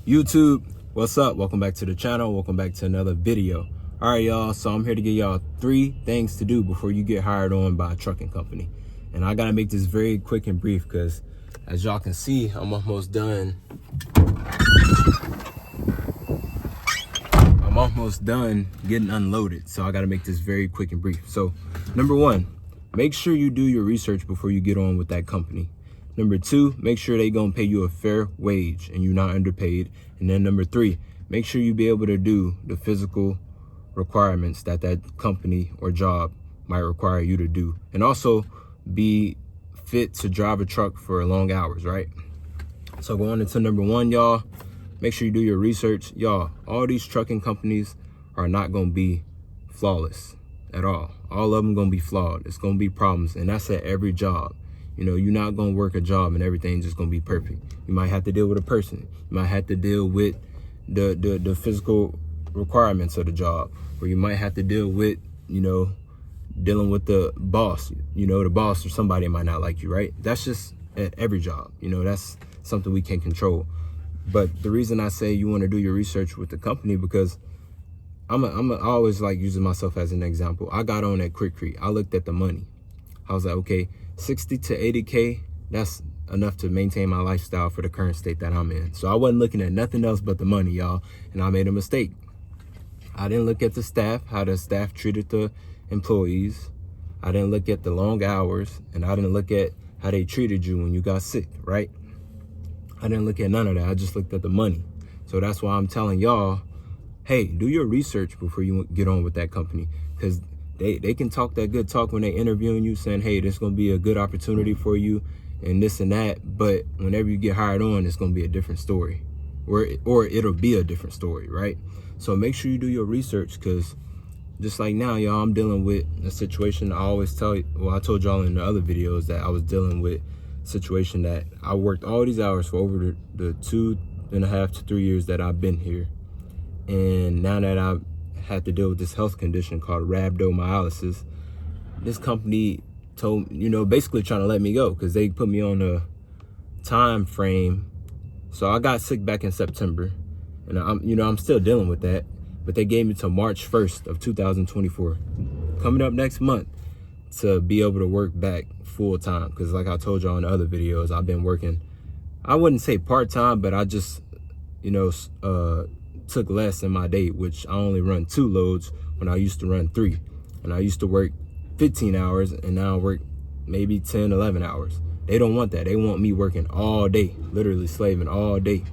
YouTube, what's up? Welcome back to the channel. Welcome back to another video. All right, y'all. So I'm here to give y'all 3 things to do before you get hired on by a trucking company. And I got to make this very quick and brief because as y'all can see, I'm almost done. I'm almost done getting unloaded. So I got to make this very quick and brief. So number 1, make sure you do your research before you get on with that company. Number 2, make sure they gonna pay you a fair wage and you're not underpaid. And then number 3, make sure you be able to do the physical requirements that company or job might require you to do. And also be fit to drive a truck for long hours, right? So going into number 1, y'all, make sure you do your research. Y'all, all these trucking companies are not gonna be flawless at all. All of them gonna be flawed. It's gonna be problems, and that's at every job. You know, you're not going to work a job and everything's just going to be perfect. You might have to deal with a person. You might have to deal with the physical requirements of the job. Or you might have to deal with, you know, dealing with the boss. You know, the boss or somebody might not like you, right? That's just at every job. You know, that's something we can't control. But the reason I say you want to do your research with the company, because I always like using myself as an example. I got on at Quikrete. I looked at the money. I was like, okay, 60 to 80K, that's enough to maintain my lifestyle for the current state that I'm in. So I wasn't looking at nothing else but the money, y'all. And I made a mistake. I didn't look at the staff, how the staff treated the employees. I didn't look at the long hours, and I didn't look at how they treated you when you got sick, right? I didn't look at none of that. I just looked at the money. So that's why I'm telling y'all, hey, do your research before you get on with that company, because they can talk that good talk when they interviewing you, saying, hey, this is going to be a good opportunity for you and this and that. But whenever you get hired on, it's going to be a different story, or it'll be a different story, right? So make sure you do your research, because just like now, y'all, I'm dealing with a situation. I always tell you, well, I told y'all in the other videos that I was dealing with a situation that I worked all these hours for over the 2.5 to 3 years that I've been here. And now that I've had to deal with this health condition called rhabdomyolysis, this company told, you know, basically trying to let me go because they put me on a time frame. So I got sick back in September, and I'm still dealing with that, but they gave me till March 1st of 2024, coming up next month, to be able to work back full time. Because like I told y'all in the other videos, I've been working, I wouldn't say part-time, but I just, you know, took less in my day, which I only run 2 loads when I used to run 3. And I used to work 15 hours, and now I work maybe 10, 11 hours. They don't want that. They want me working all day, literally slaving all day.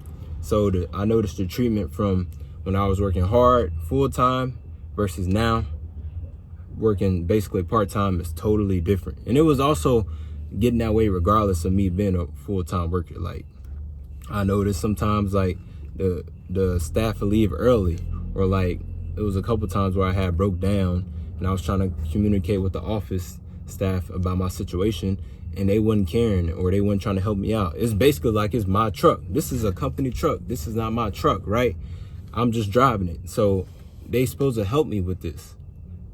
So I noticed the treatment from when I was working hard full time versus now working basically part time is totally different. And it was also getting that way regardless of me being a full-time worker. Like, I noticed sometimes like the staff will leave early, or like it was a couple times where I had broke down and I was trying to communicate with the office staff about my situation, and they wasn't caring, or they weren't trying to help me out. It's basically like it's my truck. This is a company truck. This is not my truck, right? I'm just driving it. So they supposed to help me with this.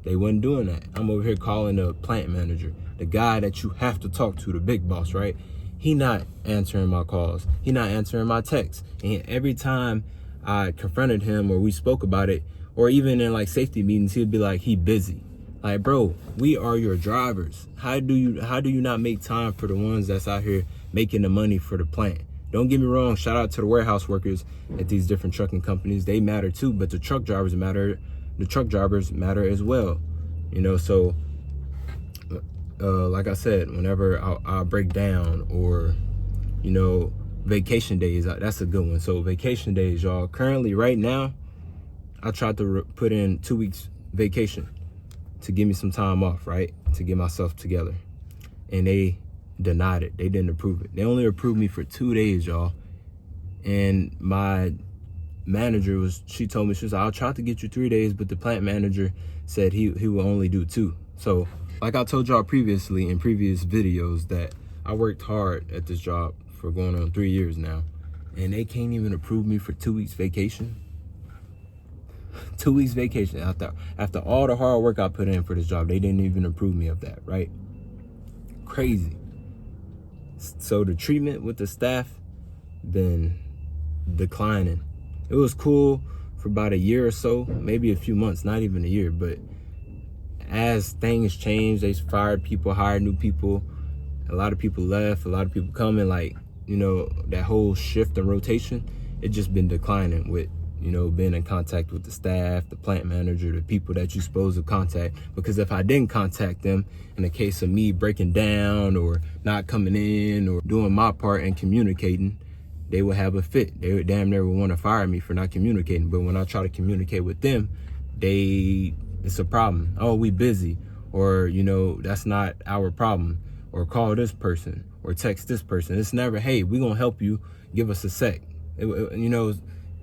They wasn't doing that. I'm over here calling the plant manager, the guy that you have to talk to, the big boss, right? He not answering my calls. He not answering my texts. And every time I confronted him or we spoke about it, or even in like safety meetings, he'd be like, he busy. Like, bro, we are your drivers. How do you not make time for the ones that's out here making the money for the plant? Don't get me wrong. Shout out to the warehouse workers at these different trucking companies. They matter too, but the truck drivers matter. The truck drivers matter as well. You know, so like I said, whenever I break down, or, you know, vacation days, that's a good one. So vacation days, y'all, currently right now, I tried to put in 2 weeks vacation to give me some time off, right? To get myself together. And they denied it. They didn't approve it. They only approved me for 2 days, y'all. And my manager she told me, she was like, I'll try to get you 3 days, but the plant manager said he will only do 2. So like I told y'all previously in previous videos, that I worked hard at this job for going on 3 years now, and they can't even approve me for 2 weeks vacation. 2 weeks vacation after all the hard work I put in for this job. They didn't even approve me of that, right? Crazy. So the treatment with the staff been declining It was cool for about a year or so, maybe a few months, not even a year. But as things changed, they fired people, hired new people. A lot of people left, a lot of people coming, like, you know, that whole shift and rotation, it just been declining with, you know, being in contact with the staff, the plant manager, the people that you're supposed to contact. Because if I didn't contact them, in the case of me breaking down or not coming in or doing my part and communicating, they would have a fit. They would damn near want to fire me for not communicating. But when I try to communicate with them, it's a problem. Oh, we busy. Or, you know, that's not our problem. Or call this person or text this person. It's never, hey, we gonna help you, give us a sec. You know,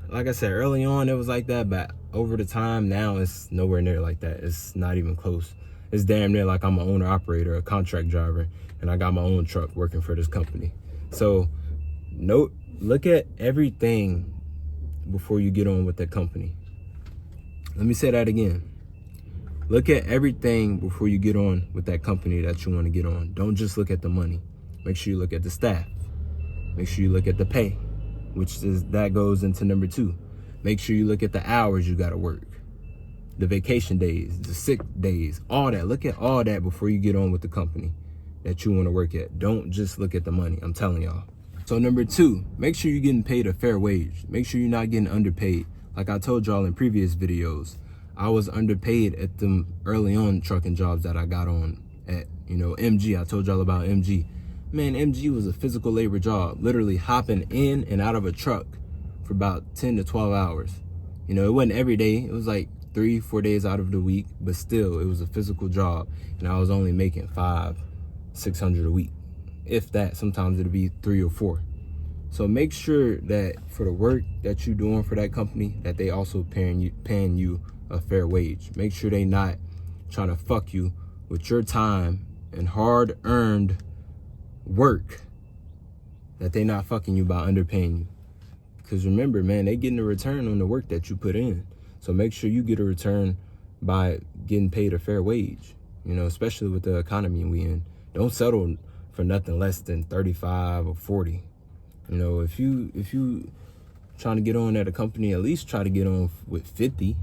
like I said, early on it was like that, but over the time now it's nowhere near like that. It's not even close. It's damn near like I'm an owner operator, a contract driver, and I got my own truck working for this company. So look at everything before you get on with that company. Let me say that again. Look at everything before you get on with that company that you want to get on. Don't just look at the money. Make sure you look at the staff. Make sure you look at the pay, that goes into number 2. Make sure you look at the hours you got to work, the vacation days, the sick days, all that. Look at all that before you get on with the company that you want to work at. Don't just look at the money. I'm telling y'all. So number 2, make sure you're getting paid a fair wage. Make sure you're not getting underpaid. Like I told y'all in previous videos, I was underpaid at them early on trucking jobs that I got on at, you know, MG. I told y'all about MG. Man, MG was a physical labor job, literally hopping in and out of a truck for about 10 to 12 hours. You know, it wasn't every day. It was like 3-4 days out of the week, but still, it was a physical job. And I was only making $500-600 a week. If that, sometimes it'll be 3 or 4. So make sure that for the work that you're doing for that company, that they also paying you a fair wage. Make sure they not trying to fuck you with your time and hard-earned work, that they not fucking you by underpaying you. Because remember, man, they getting a return on the work that you put in. So make sure you get a return by getting paid a fair wage, you know, especially with the economy we in. Don't settle for nothing less than 35 or 40. You know, if you trying to get on at a company, at least try to get on with 50.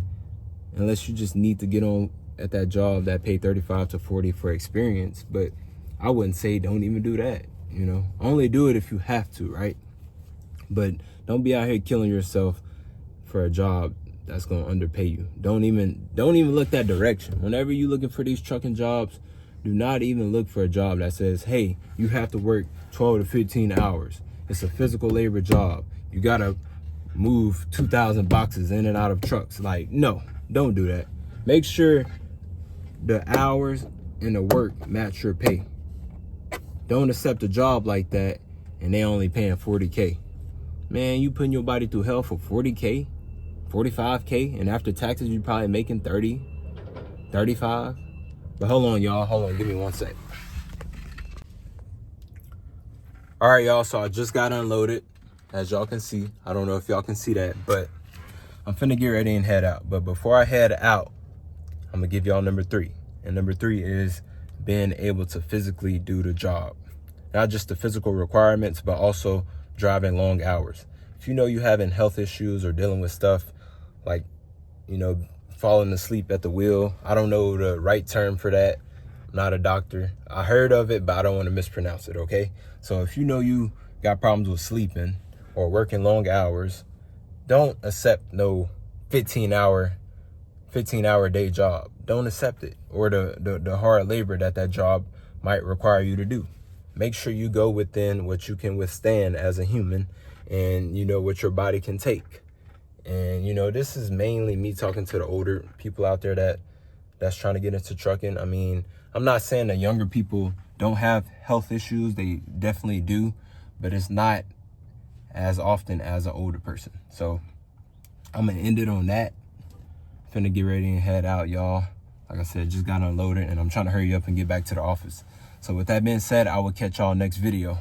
Unless you just need to get on at that job that pay 35 to 40 for experience. But I wouldn't say don't even do that, you know. Only do it if you have to, right? But don't be out here killing yourself for a job that's gonna underpay you. Don't even look that direction. Whenever you're looking for these trucking jobs, do not even look for a job that says, hey, you have to work 12 to 15 hours. It's a physical labor job. You gotta move 2,000 boxes in and out of trucks. Like, no. Don't do that. Make sure the hours and the work match your pay. Don't accept a job like that and they only paying 40K. Man, you putting your body through hell for 40K, 45K, and after taxes you probably making 30, 35. But hold on, y'all. Hold on. Give me 1 sec. All right, y'all. So I just got unloaded. As y'all can see. I don't know if y'all can see that, but I'm finna get ready and head out. But before I head out, I'm gonna give y'all number 3. And number 3 is being able to physically do the job. Not just the physical requirements, but also driving long hours. If you know you having health issues or dealing with stuff like, you know, falling asleep at the wheel. I don't know the right term for that. I'm not a doctor. I heard of it, but I don't want to mispronounce it, okay? So if you know you got problems with sleeping or working long hours, don't accept no 15-hour day job. Don't accept it, or the hard labor that job might require you to do. Make sure you go within what you can withstand as a human, and you know what your body can take. And you know, this is mainly me talking to the older people out there that's trying to get into trucking. I mean, I'm not saying that younger people don't have health issues. They definitely do, but it's not as often as an older person. So I'm gonna end it on that. Finna get ready and head out, y'all. Like I said, just got unloaded and I'm trying to hurry up and get back to the office. So with that being said, I will catch y'all next video.